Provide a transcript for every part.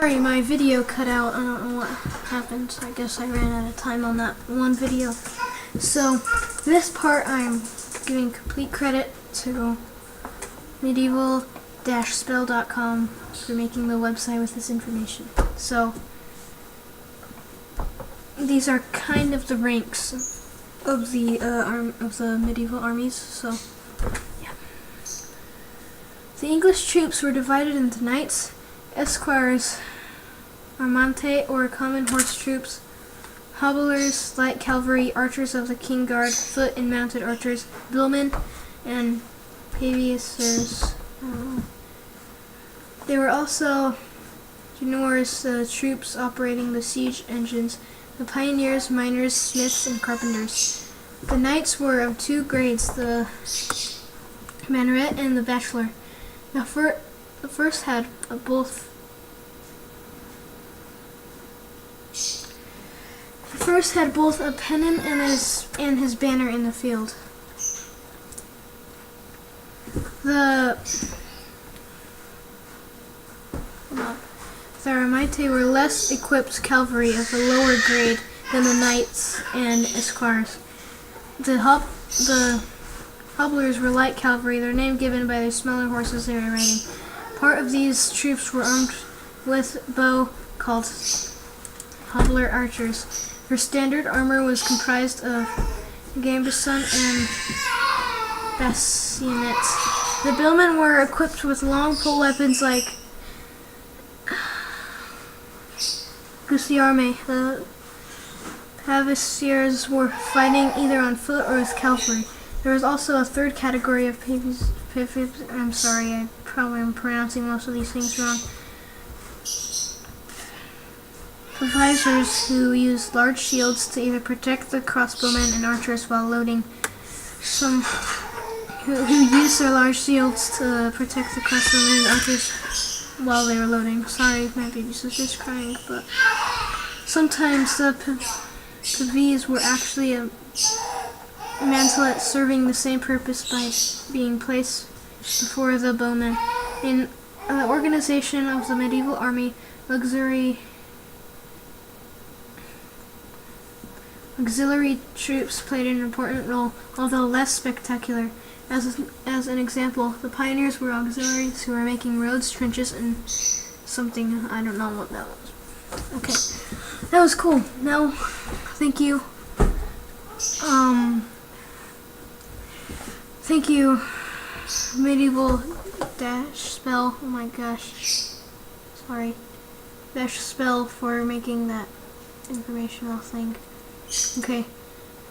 Sorry, my video cut out. I don't know what happened. I guess I ran out of time on that one video. So, this part I'm giving complete credit to medieval-spell.com for making the website with this information. So, these are kind of the ranks of the medieval armies. So, yeah. The English troops were divided into knights, esquires, armante or common horse troops, hobblers, light cavalry, archers of the king guard, foot and mounted archers, billmen, and pavisers. There were also numerous troops operating the siege engines, the pioneers, miners, smiths, and carpenters. The knights were of two grades, the banneret and the bachelor. The first had both a pennon and his banner in the field. The armate were less equipped cavalry of the lower grade than the knights and esquires. The hobblers were light cavalry, their name given by their smaller horses they were riding. Part of these troops were armed with bow called hobbler archers. Their standard armor was comprised of gambeson and bastionets. The billmen were equipped with long pole weapons like gusiarme. The pavesiers were fighting either on foot or with cavalry. There was also a third category of I'm sorry, I probably am pronouncing most of these things wrong. Pavesers who used large shields to either protect the crossbowmen and archers while loading. Some who used their large shields to protect the crossbowmen and archers while they were loading. Sorry, my baby sister's crying, but sometimes the paves were actually a mantelet serving the same purpose by being placed before the bowmen. In the organization of the medieval army, auxiliary troops played an important role, although less spectacular. As an example, the pioneers were auxiliaries who were making roads, trenches, and something. I don't know what that was. Okay, that was cool. Now, thank you. Thank you, medieval-spell. Oh my gosh, sorry, -spell for making that informational thing. Okay,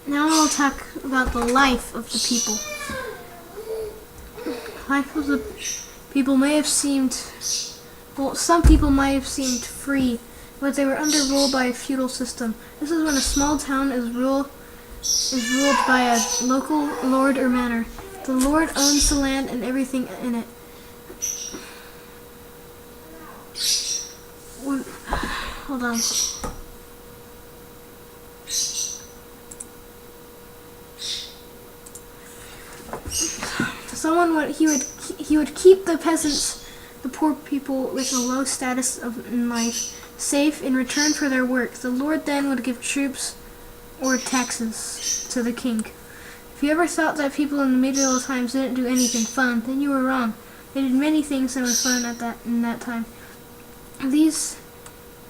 now I'll talk about the life of the people. Life of the people may have seemed, well, some people might have seemed free, but they were under rule by a feudal system. This is when a small town is ruled by a local lord or manor. The lord owns the land and everything in it. Hold on. He would keep the peasants, the poor people with a low status in life, safe in return for their work. The lord then would give troops or taxes to the king. If you ever thought that people in the medieval times didn't do anything fun, then you were wrong. They did many things that were fun in that time. These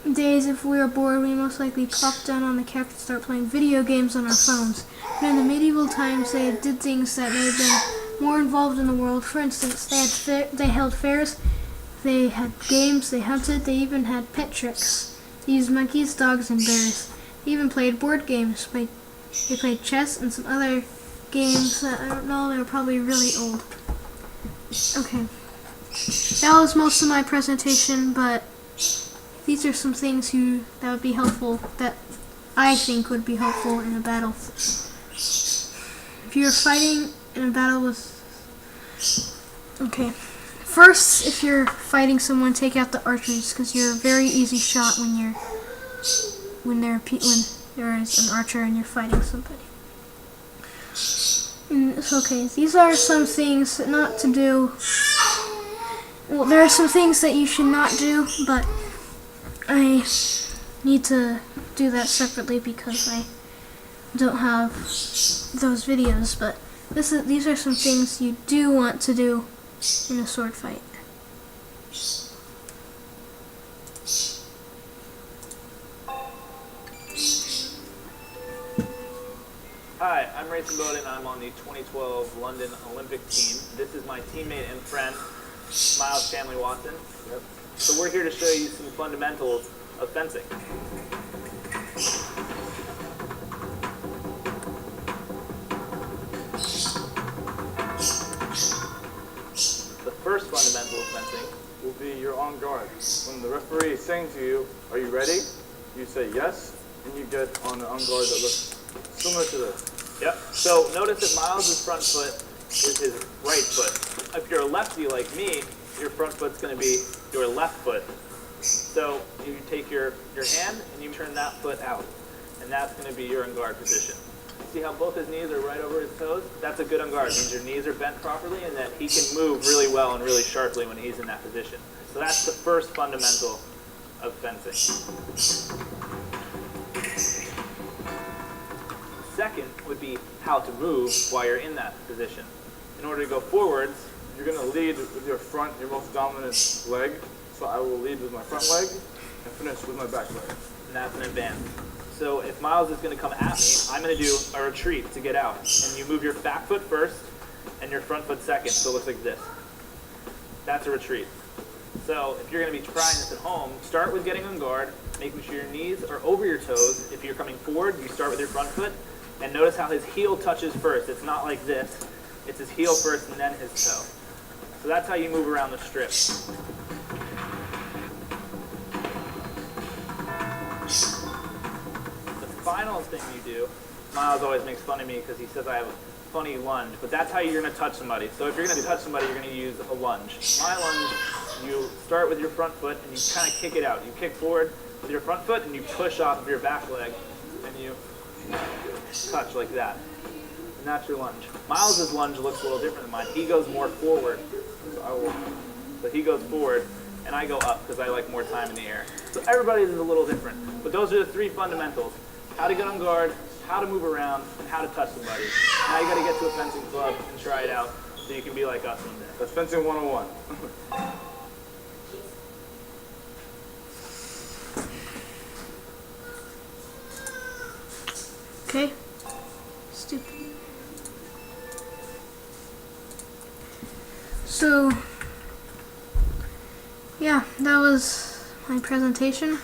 days, if we are bored, we most likely plop down on the couch and start playing video games on our phones. But in the medieval times, they did things that made them more involved in the world. For instance, they held fairs, they had games, they hunted, they even had pet tricks. They used monkeys, dogs, and bears. They even played board games. They played chess and some other games that I don't know, they were probably really old. Okay, that was most of my presentation, but these are some things that would be helpful, that I think would be helpful in a battle. If you're fighting in a battle with... Okay. First, if you're fighting someone, take out the archers, because you're a very easy shot when there is an archer and you're fighting somebody. It's okay. These are some things not to do. Well, there are some things that you should not do, but I need to do that separately because I don't have those videos, but these are some things you do want to do in a sword fight. Hi, I'm Rayson Bowden. I'm on the 2012 London Olympic team. This is my teammate and friend, Miles Stanley Watson. Yep. So we're here to show you some fundamentals of fencing. The first fundamental of fencing will be your on guard. When the referee is saying to you, "Are you ready?" you say yes, and you get on the on guard that looks similar to this. Yep. So notice that Miles' front foot is his right foot. If you're a lefty like me, your front foot's going to be your left foot. So you take your hand and you turn that foot out, and that's going to be your on guard position. See how both his knees are right over his toes? That's a good on guard. It means your knees are bent properly and that he can move really well and really sharply when he's in that position. So that's the first fundamental of fencing. Second would be how to move while you're in that position. In order to go forwards, You're going to lead with your front, your most dominant leg. So I will lead with my front leg and finish with my back leg. and that's an advance. So if Miles is going to come at me, I'm going to do a retreat to get out. And you move your back foot first and your front foot second, so it looks like this. That's a retreat. So if you're going to be trying this at home, start with getting on guard, making sure your knees are over your toes. If you're coming forward, you start with your front foot. And notice how his heel touches first. It's not like this. It's his heel first and then his toe. So that's how you move around the strip. The final thing you do, Miles always makes fun of me because he says I have a funny lunge, but that's how you're going to touch somebody. So if you're going to touch somebody, you're going to use a lunge. My lunge, you start with your front foot and you kind of kick it out. You kick forward with your front foot and you push off of your back leg and you touch like that. And that's your lunge. Miles' lunge looks a little different than mine. He goes more forward. So he goes forward and I go up because I like more time in the air. So everybody's is a little different. But those are the three fundamentals. How to get on guard, how to move around, and how to touch somebody. Now you got to get to a fencing club and try it out so you can be like us one day. That's fencing 101. Okay? Stupid. So, yeah, that was my presentation.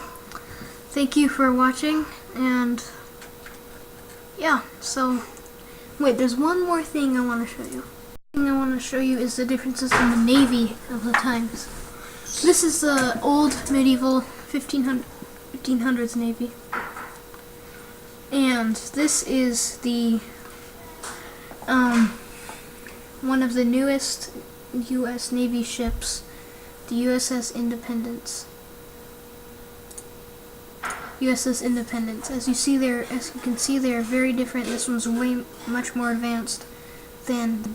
Thank you for watching, and yeah, so, wait, there's one more thing I want to show you. The thing I want to show you is the differences in the Navy of the times. This is the old medieval 1500s Navy. And this is the one of the newest U.S. Navy ships, the USS Independence. USS Independence. As you can see, they are very different. This one's much more advanced than